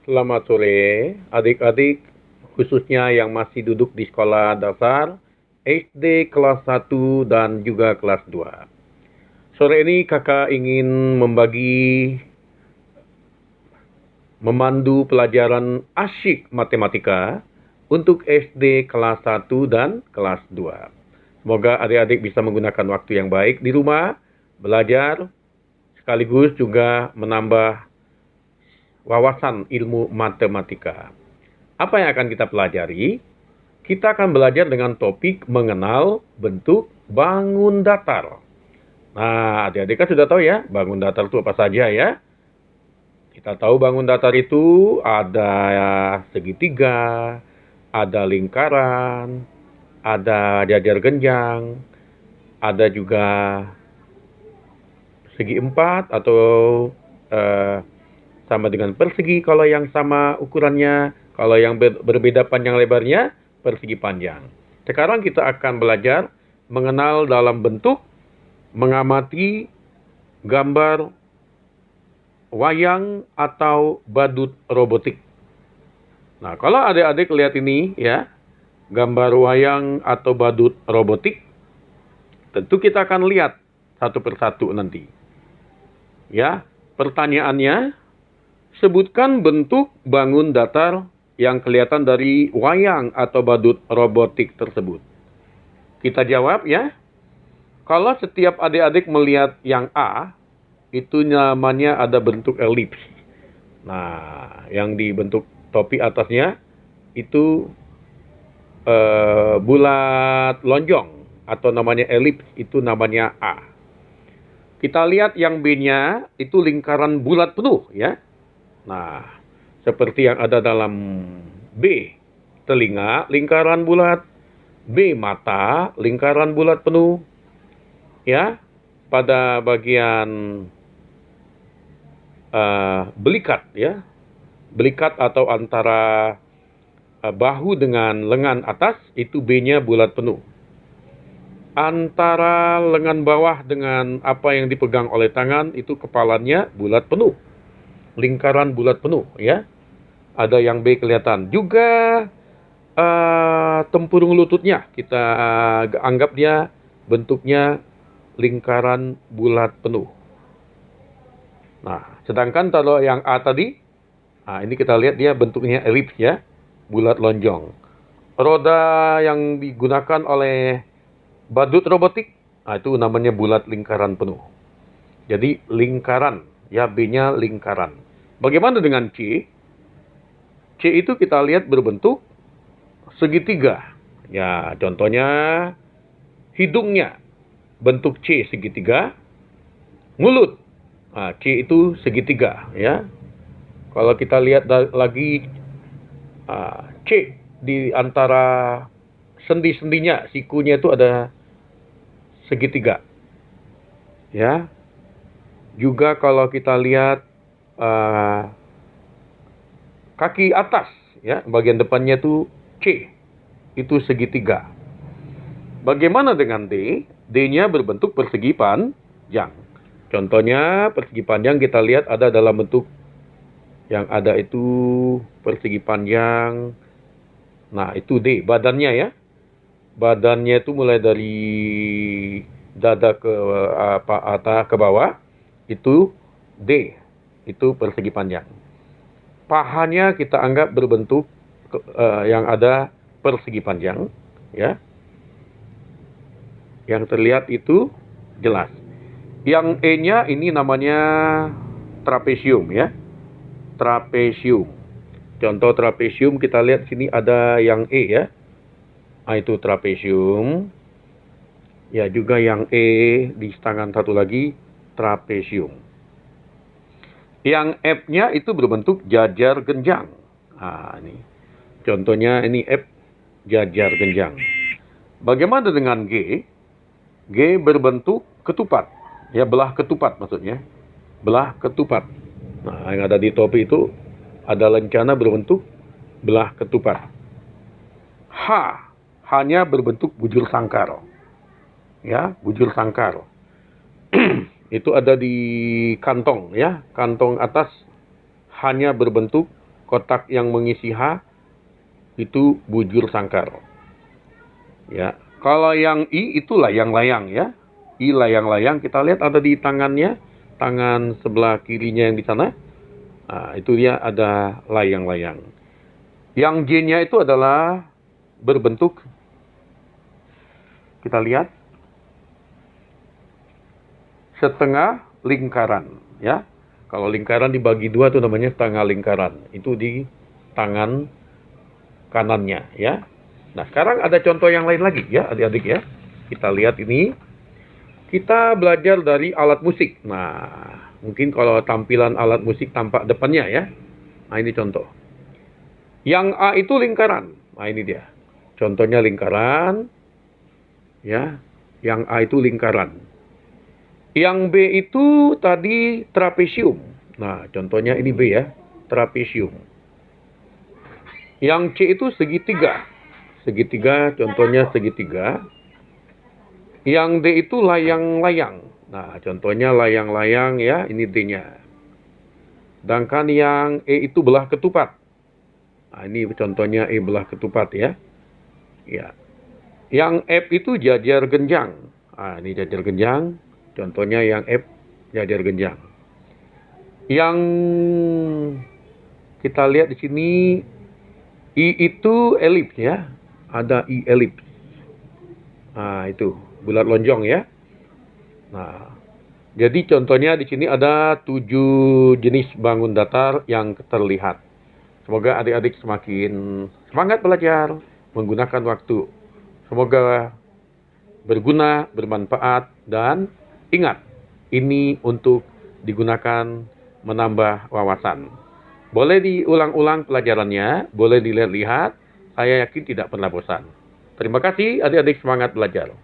Selamat sore, adik-adik, khususnya yang masih duduk di sekolah dasar, SD kelas 1 dan juga kelas 2. Sore ini kakak ingin memandu pelajaran asyik matematika untuk SD kelas 1 dan kelas 2. Semoga adik-adik bisa menggunakan waktu yang baik di rumah, belajar, sekaligus juga menambah wawasan ilmu matematika. Apa yang akan kita pelajari? Kita akan belajar dengan topik mengenal bentuk bangun datar. Nah, adik-adik kan sudah tahu ya, bangun datar itu apa saja ya. Kita tahu bangun datar itu ada segitiga, ada lingkaran, ada jajar genjang, ada juga segi empat atau eh, sama dengan persegi kalau yang sama ukurannya, kalau yang berbeda panjang lebarnya, persegi panjang. Sekarang kita akan belajar mengenal dalam bentuk, mengamati gambar wayang atau badut robotik. Nah, kalau adik-adik lihat ini ya, gambar wayang atau badut robotik, tentu kita akan lihat satu persatu nanti. Ya, pertanyaannya, sebutkan bentuk bangun datar yang kelihatan dari wayang atau badut robotik tersebut. Kita jawab ya. Kalau setiap adik-adik melihat yang A, itu namanya ada bentuk elips. Nah, yang dibentuk topi atasnya itu bulat lonjong atau namanya elips, itu namanya A. Kita lihat yang B-nya itu lingkaran bulat penuh ya. Nah, seperti yang ada dalam B, telinga, lingkaran bulat. B, mata, lingkaran bulat penuh. Ya, pada bagian belikat ya. Belikat atau antara bahu dengan lengan atas, itu B-nya bulat penuh. Antara lengan bawah dengan apa yang dipegang oleh tangan, itu kepalanya bulat penuh. Lingkaran bulat penuh ya. Ada yang B kelihatan. Juga tempurung lututnya kita anggap dia bentuknya lingkaran bulat penuh. Nah, sedangkan kalau yang A tadi, ini kita lihat dia bentuknya elips ya, bulat lonjong. Roda yang digunakan oleh badut robotik, itu namanya bulat lingkaran penuh. Jadi lingkaran, ya B-nya lingkaran. Bagaimana dengan C? C itu kita lihat berbentuk segitiga. Ya, contohnya hidungnya bentuk C segitiga, mulut. C itu segitiga ya. Kalau kita lihat lagi C di antara sendi-sendinya, sikunya itu ada segitiga. Ya. Juga kalau kita lihat kaki atas ya, bagian depannya itu C, itu segitiga. Bagaimana dengan D? D-nya berbentuk persegi panjang. Contohnya persegi panjang kita lihat ada dalam bentuk yang ada itu persegi panjang. Nah, itu D, badannya ya. Badannya itu mulai dari dada ke atas ke bawah, itu D, itu persegi panjang. Pahanya kita anggap berbentuk yang ada persegi panjang ya. Yang terlihat itu jelas. Yang E-nya ini namanya trapesium ya. Trapesium. Contoh trapesium kita lihat sini ada yang E ya. Itu trapesium. Ya, juga yang E di tangan satu lagi trapesium. Yang F-nya itu berbentuk jajar genjang. Ini. Contohnya ini F, jajar genjang. Bagaimana dengan G? G berbentuk ketupat. Ya, belah ketupat maksudnya. Belah ketupat. Nah, yang ada di topi itu ada lencana berbentuk belah ketupat. H, hanya berbentuk bujur sangkar. Ya, bujur sangkar. Itu ada di kantong ya. Kantong atas hanya berbentuk kotak yang mengisi H itu bujur sangkar. Ya, kalau yang I itu layang-layang ya. I layang-layang, kita lihat ada di tangannya, tangan sebelah kirinya yang di sana. Nah, itu dia ada layang-layang. Yang J-nya itu adalah berbentuk, kita lihat, setengah lingkaran ya. Kalau lingkaran dibagi dua itu namanya setengah lingkaran. Itu di tangan kanannya ya. Nah, sekarang ada contoh yang lain lagi ya, adik-adik ya. Kita lihat ini. Kita belajar dari alat musik. Nah, mungkin kalau tampilan alat musik tampak depannya ya. Nah, ini contoh. Yang A itu lingkaran. Nah, ini dia. Contohnya lingkaran. Ya, yang A itu lingkaran. Yang B itu tadi trapesium. Nah, contohnya ini B ya, trapesium. Yang C itu segitiga. Segitiga, contohnya segitiga. Yang D itu layang-layang. Nah, contohnya layang-layang ya, ini D-nya. Sedangkan yang E itu belah ketupat. Nah, ini contohnya E belah ketupat ya. Ya. Yang F itu jajar genjang. Nah, ini jajar genjang. Contohnya yang F jajar genjang. Yang kita lihat di sini I itu elips ya. Ada I elips. Nah, itu bulat lonjong ya. Nah, jadi contohnya di sini ada 7 jenis bangun datar yang terlihat. Semoga adik-adik semakin semangat belajar menggunakan waktu. Semoga berguna, bermanfaat, dan ingat, ini untuk digunakan menambah wawasan. Boleh diulang-ulang pelajarannya, boleh dilihat-lihat. Saya yakin tidak pernah bosan. Terima kasih, adik-adik semangat belajar.